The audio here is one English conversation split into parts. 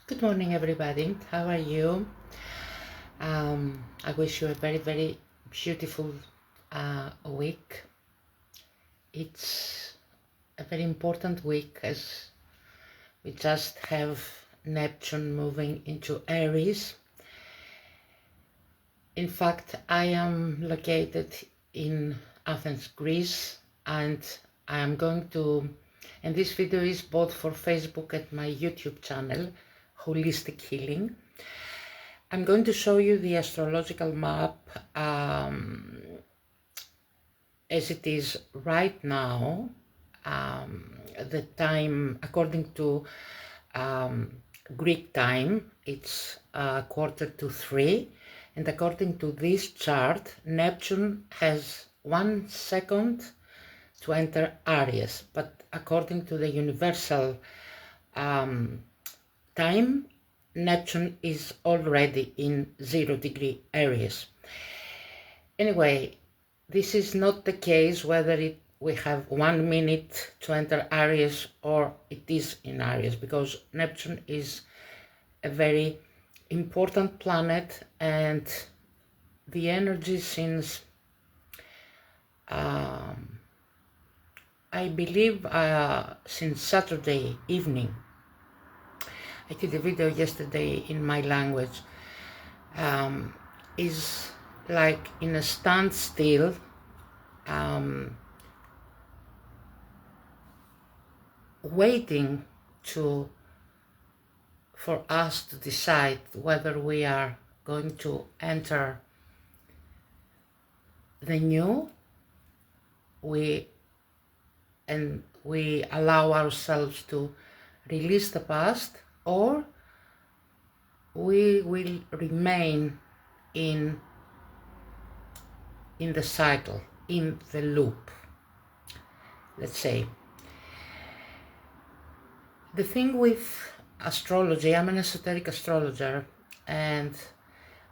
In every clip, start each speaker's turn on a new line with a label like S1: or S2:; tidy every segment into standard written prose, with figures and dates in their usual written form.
S1: Good morning, everybody. How are you? I wish you a very, very beautiful week. It's a very important week as we just have Neptune moving into Aries. In fact, I am located in Athens, Greece, and I am going to, and this video is both for Facebook and my YouTube channel, Holistic Healing. I'm going to show you the astrological map as it is right now. The time, according to Greek time, it's 2:45, and according to this chart, Neptune has 1 second to enter Aries, but according to the universal time, Neptune is already in 0° Aries. Anyway, this is not the case whether we have 1 minute to enter Aries or it is in Aries, because Neptune is a very important planet, and the energy since I believe since Saturday evening. I did a video yesterday in my language, is like in a standstill, waiting for us to decide whether we are going to enter the new, we allow ourselves to release the past, or we will remain in the cycle, in the loop, let's say. The thing with astrology, I'm an esoteric astrologer, and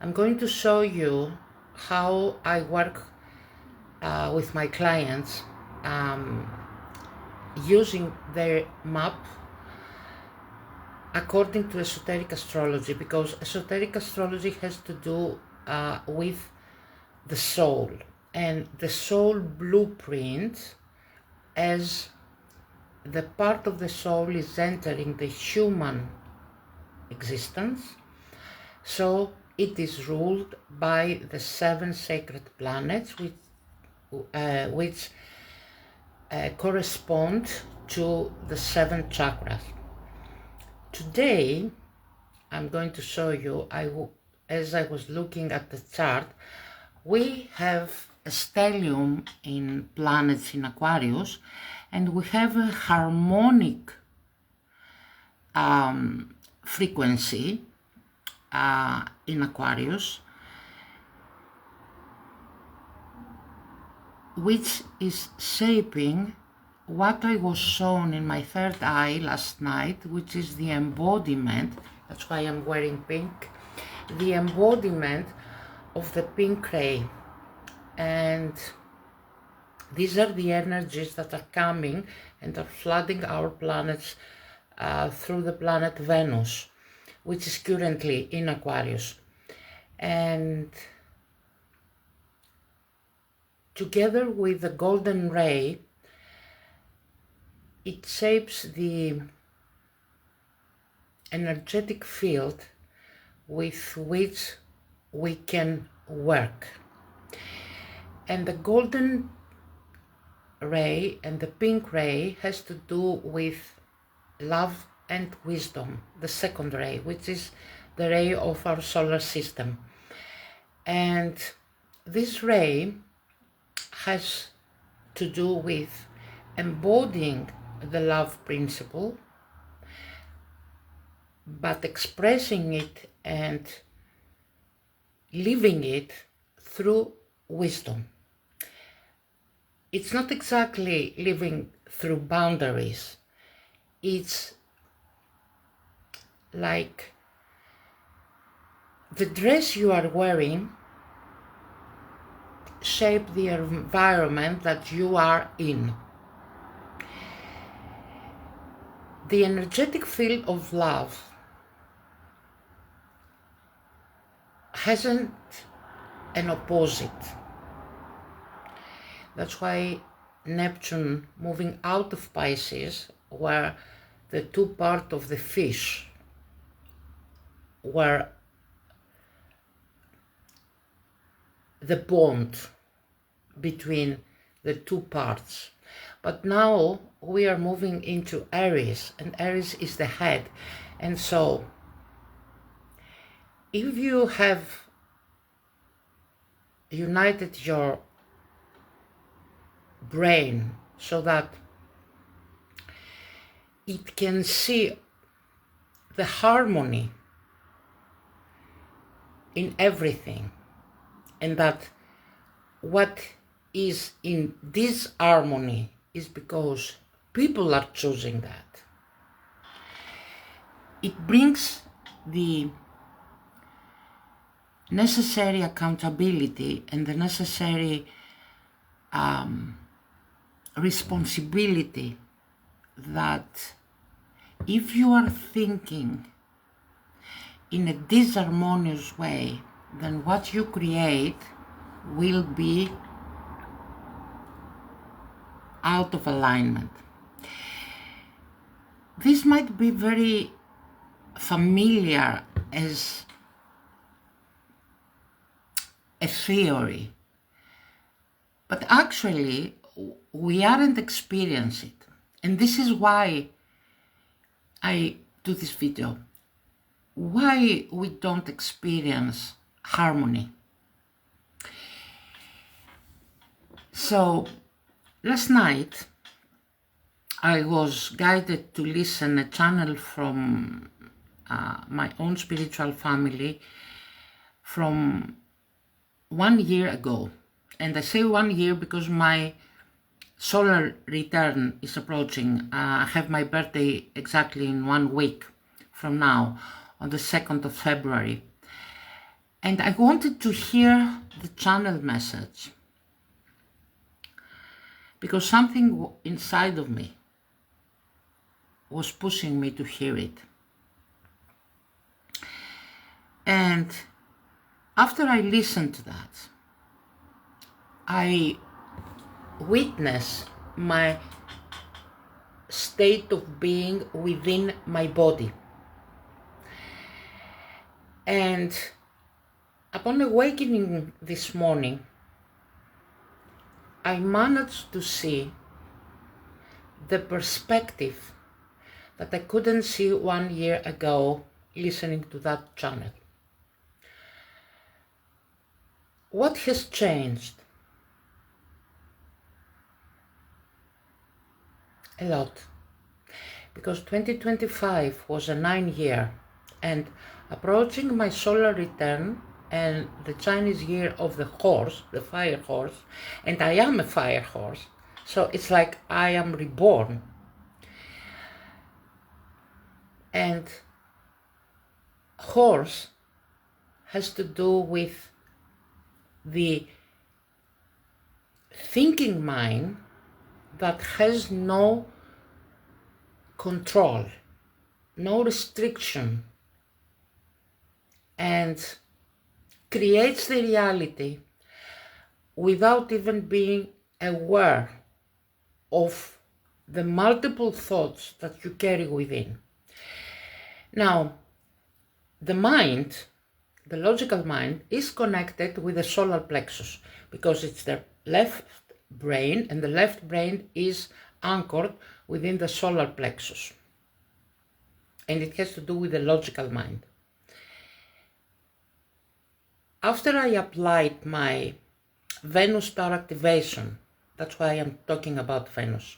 S1: I'm going to show you how I work with my clients using their map according to esoteric astrology, because esoteric astrology has to do with the soul, and the soul blueprint, as the part of the soul is entering the human existence. So it is ruled by the 7 sacred planets, which correspond to the 7 chakras. Today, I'm going to show you, as I was looking at the chart, we have a stellium in planets in Aquarius, and we have a harmonic frequency in Aquarius, which is shaping what I was shown in my third eye last night, which is the embodiment, that's why I'm wearing pink, the embodiment of the pink ray. And these are the energies that are coming and are flooding our planets through the planet Venus, which is currently in Aquarius. And together with the golden ray, it shapes the energetic field with which we can work. And the golden ray and the pink ray has to do with love and wisdom, the second ray, which is the ray of our solar system. And this ray has to do with embodying the love principle, but expressing it and living it through wisdom. It's not exactly living through boundaries. It's like the dress you are wearing shape the environment that you are in. The energetic field of love hasn't an opposite. That's why Neptune moving out of Pisces, where the two parts of the fish were the bond between the two parts. But now we are moving into Aries, and Aries is the head. And so if you have united your brain so that it can see the harmony in everything, and that what is in disharmony is because people are choosing that, it brings the necessary accountability and the necessary responsibility that if you are thinking in a disharmonious way, then what you create will be out of alignment. This might be very familiar as a theory, but actually we aren't experiencing it. And this is why I do this video. Why we don't experience harmony. So last night I was guided to listen a channel from my own spiritual family from 1 year ago. And I say 1 year because my solar return is approaching. I have my birthday exactly in 1 week from now, on the 2nd of February. And I wanted to hear the channel message because something inside of me was pushing me to hear it. And after I listened to that, I witnessed my state of being within my body. And upon awakening this morning, I managed to see the perspective that I couldn't see 1 year ago listening to that channel. What has changed? A lot. Because 2025 was a 9 year, and approaching my solar return and the Chinese year of the horse, the fire horse, and I am a fire horse, so it's like I am reborn. And horse has to do with the thinking mind that has no control, no restriction, and creates the reality without even being aware of the multiple thoughts that you carry within. Now, the mind, the logical mind, is connected with the solar plexus because it's the left brain, and the left brain is anchored within the solar plexus. And it has to do with the logical mind. After I applied my Venus star activation, that's why I'm talking about Venus.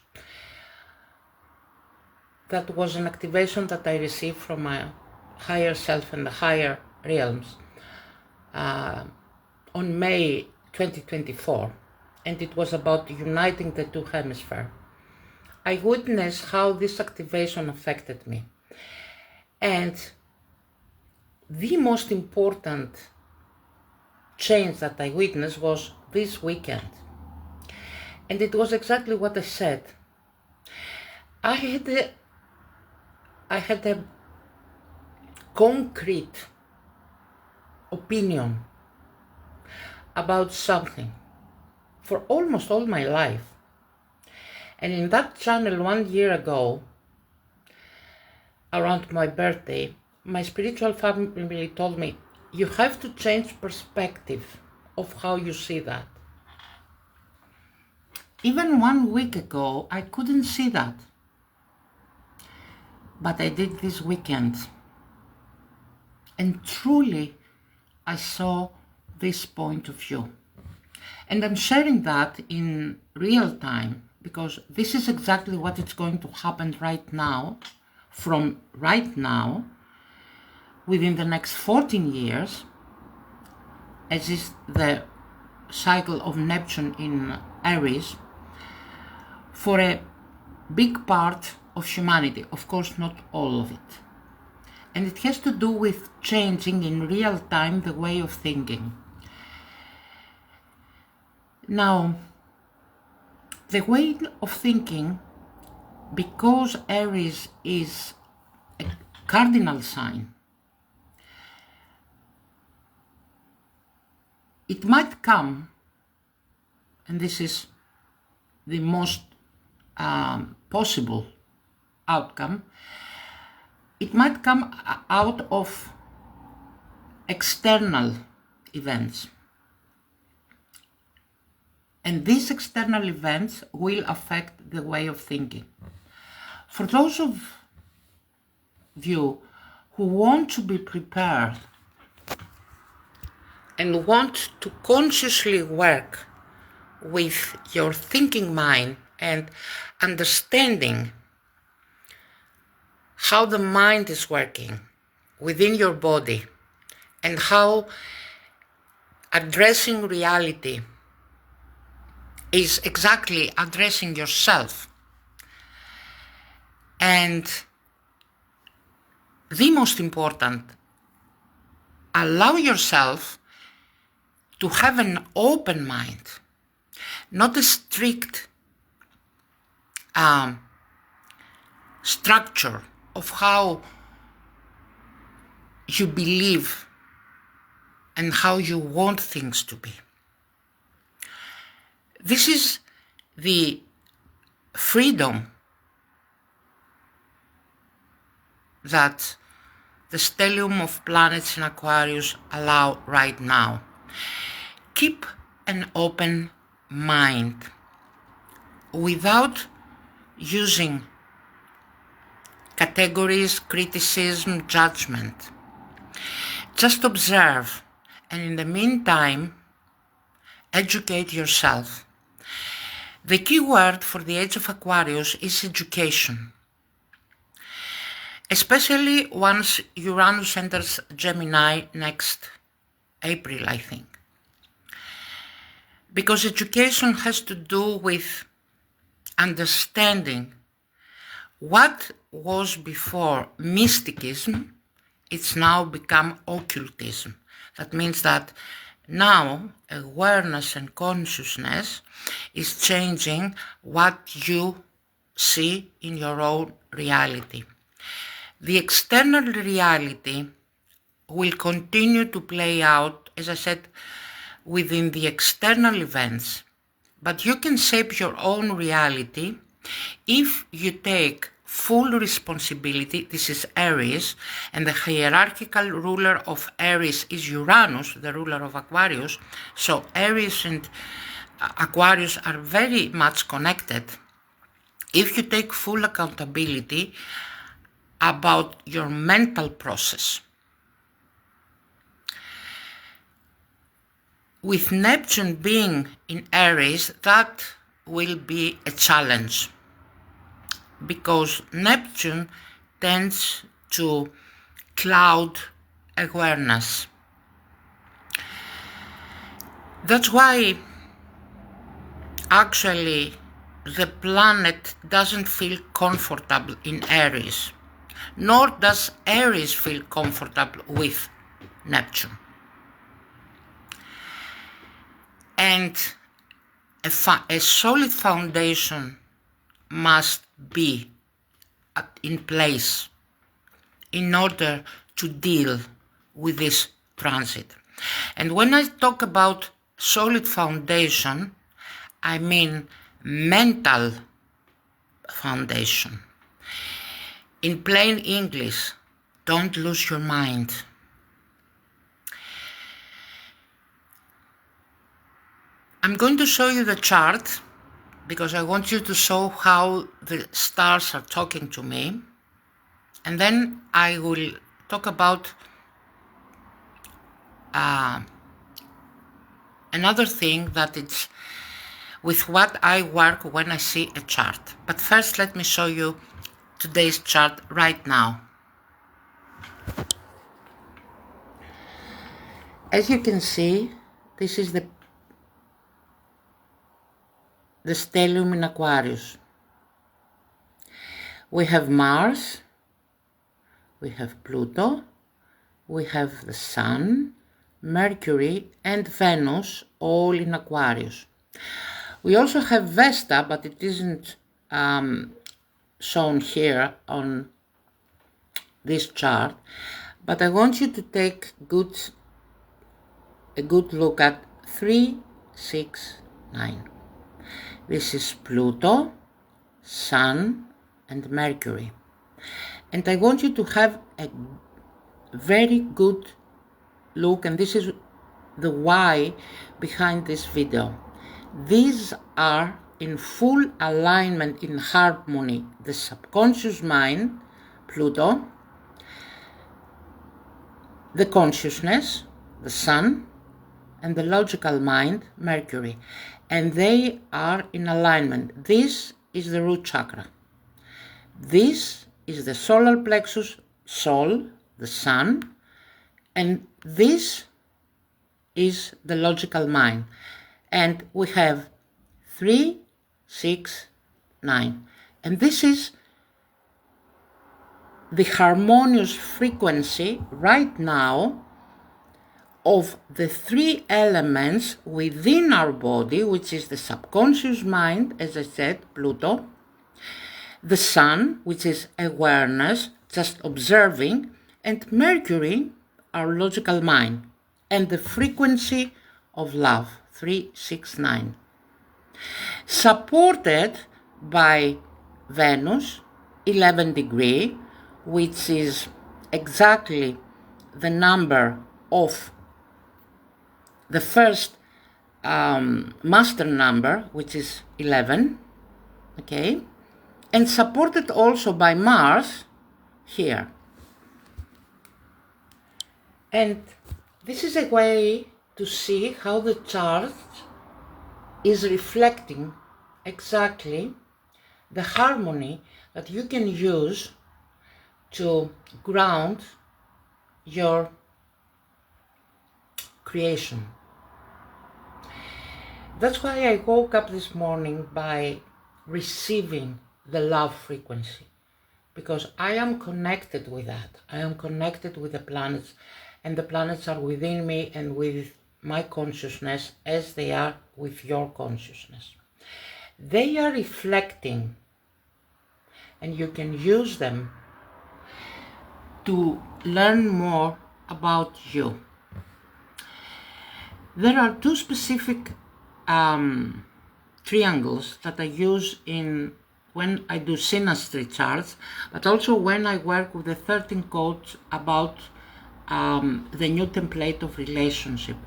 S1: That was an activation that I received from my higher self and the higher realms on May 2024, and it was about uniting the two hemispheres. I witnessed how this activation affected me, and the most important change that I witnessed was this weekend, and it was exactly what I said. I had a concrete opinion about something for almost all my life. And in that channel 1 year ago, around my birthday, my spiritual family told me, you have to change perspective of how you see that. Even 1 week ago, I couldn't see that. But I did this weekend. And truly, I saw this point of view. And I'm sharing that in real time because this is exactly what is going to happen right now, from right now, within the next 14 years, as is the cycle of Neptune in Aries, for a big part of humanity, of course not all of it. And it has to do with changing in real time the way of thinking. Now, the way of thinking, because Aries is a cardinal sign, it might come, and this is the most possible outcome, it might come out of external events. And these external events will affect the way of thinking. For those of you who want to be prepared and want to consciously work with your thinking mind and understanding how the mind is working within your body and how addressing reality is exactly addressing yourself. And the most important, allow yourself to have an open mind, not a strict structure of how you believe and how you want things to be. This is the freedom that the stellium of planets in Aquarius allow right now. Keep an open mind without using categories, criticism, judgment. Just observe, and in the meantime, educate yourself. The key word for the age of Aquarius is education, especially once Uranus enters Gemini next April, I think. Because education has to do with understanding what was before mysticism, it's now become occultism. That means that now awareness and consciousness is changing what you see in your own reality. The external reality will continue to play out, as I said, within the external events, but you can shape your own reality if you take full responsibility. This is Aries, and the hierarchical ruler of Aries is Uranus, the ruler of Aquarius. So Aries and Aquarius are very much connected. If you take full accountability about your mental process. With Neptune being in Aries, that will be a challenge, because Neptune tends to cloud awareness. That's why actually the planet doesn't feel comfortable in Aries, nor does Aries feel comfortable with Neptune. And a solid foundation must be in place in order to deal with this transit. And when I talk about solid foundation, I mean mental foundation. In plain English, don't lose your mind. I'm going to show you the chart because I want you to show how the stars are talking to me. And then I will talk about another thing that it's with what I work when I see a chart. But first, let me show you today's chart right now. As you can see, this is the stellium in Aquarius. We have Mars, we have Pluto, we have the Sun, Mercury and Venus all in Aquarius. We also have Vesta, but it isn't shown here on this chart. But I want you to take a good look at 3, 6, 9. This is Pluto, Sun and Mercury. And I want you to have a very good look, and this is the why behind this video. These are in full alignment, in harmony. The subconscious mind, Pluto, the consciousness, the Sun, and the logical mind, Mercury. And they are in alignment. This is the root chakra. This is the solar plexus, Sol, the Sun, and this is the logical mind. And we have 3, 6, 9. And this is the harmonious frequency right now of the 3 elements within our body, which is the subconscious mind, as I said, Pluto, the Sun, which is awareness, just observing, and Mercury, our logical mind, and the frequency of love, 3, 6, 9. Supported by Venus, 11 degree, which is exactly the number of the first master number, which is 11, okay? And supported also by Mars here. And this is a way to see how the chart is reflecting exactly the harmony that you can use to ground your creation. That's why I woke up this morning by receiving the love frequency, because I am connected with that. I am connected with the planets, and the planets are within me and with my consciousness as they are with your consciousness. They are reflecting, and you can use them to learn more about you. There are 2 specific triangles that I use when I do synastry charts, but also when I work with the 13 codes about the new template of relationship.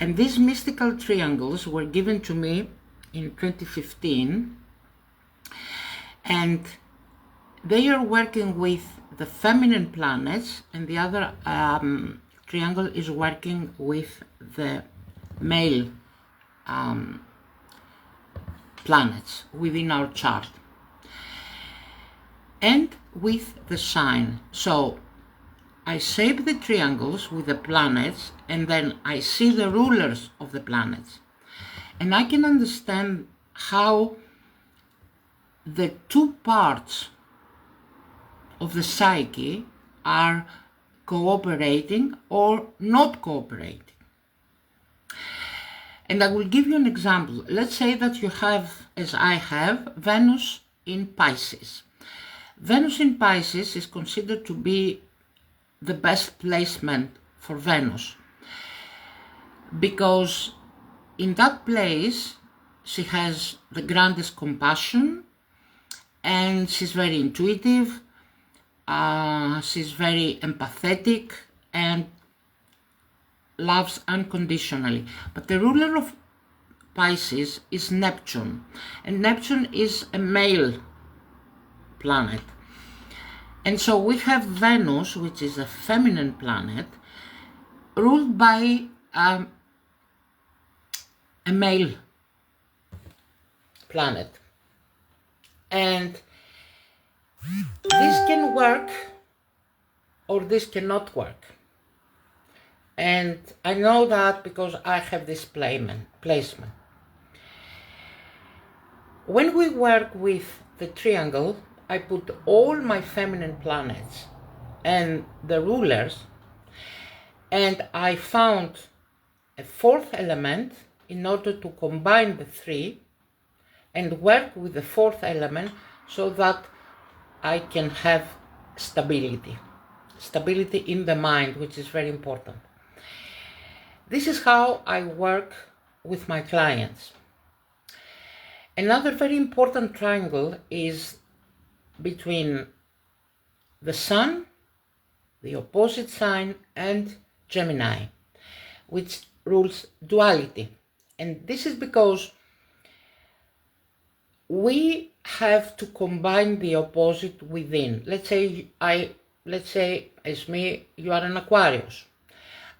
S1: And these mystical triangles were given to me in 2015, and they are working with the feminine planets, and the other triangle is working with the male planets within our chart, and with the sign. So I shape the triangles with the planets, and then I see the rulers of the planets, and I can understand how the 2 parts of the psyche are cooperating or not cooperating. And I will give you an example. Let's say that you have, as I have, Venus in Pisces. Venus in Pisces is considered to be the best placement for Venus. because in that place she has the grandest compassion, and she's very intuitive, she's very empathetic and loves unconditionally. But the ruler of Pisces is Neptune, and Neptune is a male planet. And so we have Venus, which is a feminine planet, ruled by a male planet. And this can work or this cannot work. And I know that because I have this placement. When we work with the triangle, I put all my feminine planets and the rulers, and I found a fourth element in order to combine the three and work with the fourth element so that I can have stability in the mind, which is very important. This is how I work with my clients. Another very important triangle is between the Sun, the opposite sign, and Gemini, which rules duality. And this is because we have to combine the opposite within. Let's say as me, you are an Aquarius.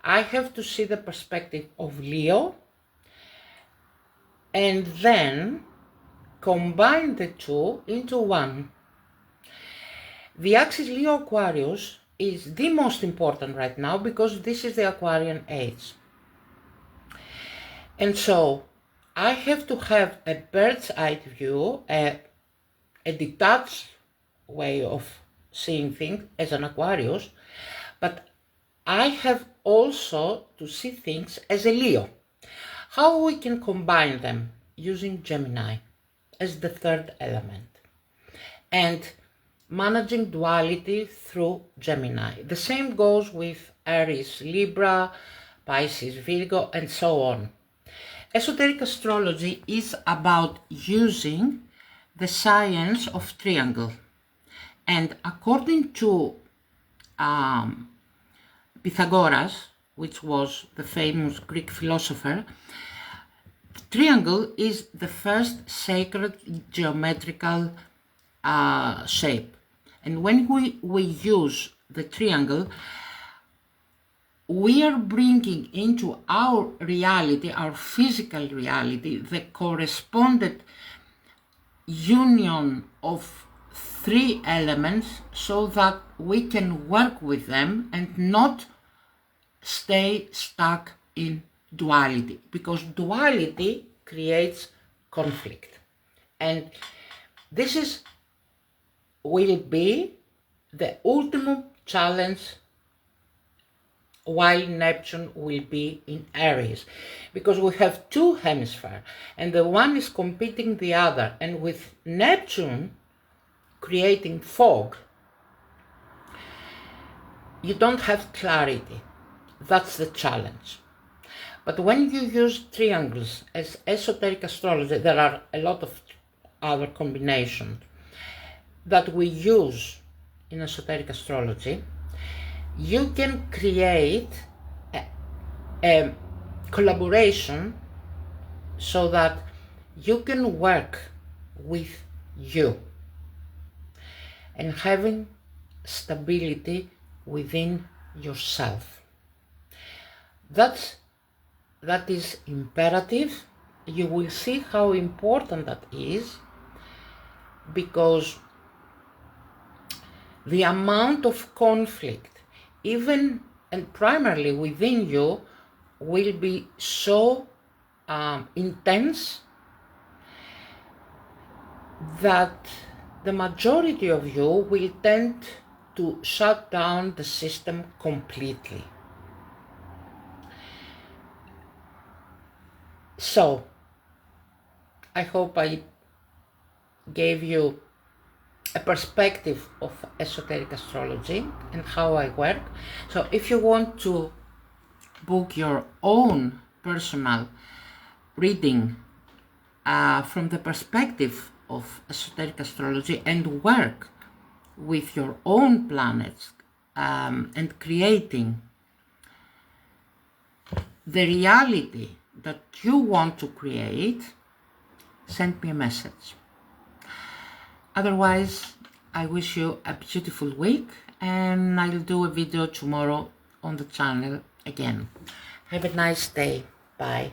S1: I have to see the perspective of Leo and then combine the two into one. The axis Leo Aquarius is the most important right now because this is the Aquarian age. And so I have to have a bird's eye view, a detached way of seeing things as an Aquarius, but I have also to see things as a Leo. How we can combine them? Using Gemini as the third element and managing duality through Gemini. The same goes with Aries, Libra, Pisces, Virgo, and so on. Esoteric astrology is about using the science of triangle. And according to Pythagoras, which was the famous Greek philosopher, the triangle is the first sacred geometrical shape. And when we use the triangle, we are bringing into our reality, our physical reality, the correspondent union of three elements so that we can work with them and not stay stuck in duality, because duality creates conflict. And this will be the ultimate challenge while Neptune will be in Aries, because we have two hemispheres and the one is competing the other, and with Neptune creating fog, you don't have clarity. That's the challenge. But when you use triangles as esoteric astrology, there are a lot of other combinations that we use in esoteric astrology. You can create a collaboration so that you can work with you and having stability within yourself. That is imperative. You will see how important that is, because the amount of conflict, even and primarily within you, will be so intense that the majority of you will tend to shut down the system completely. So, I hope I gave you a perspective of esoteric astrology and how I work. So if you want to book your own personal reading from the perspective of esoteric astrology and work with your own planets and creating the reality that you want to create, send me a message. Otherwise, I wish you a beautiful week, and I'll do a video tomorrow on the channel again. Have a nice day. Bye.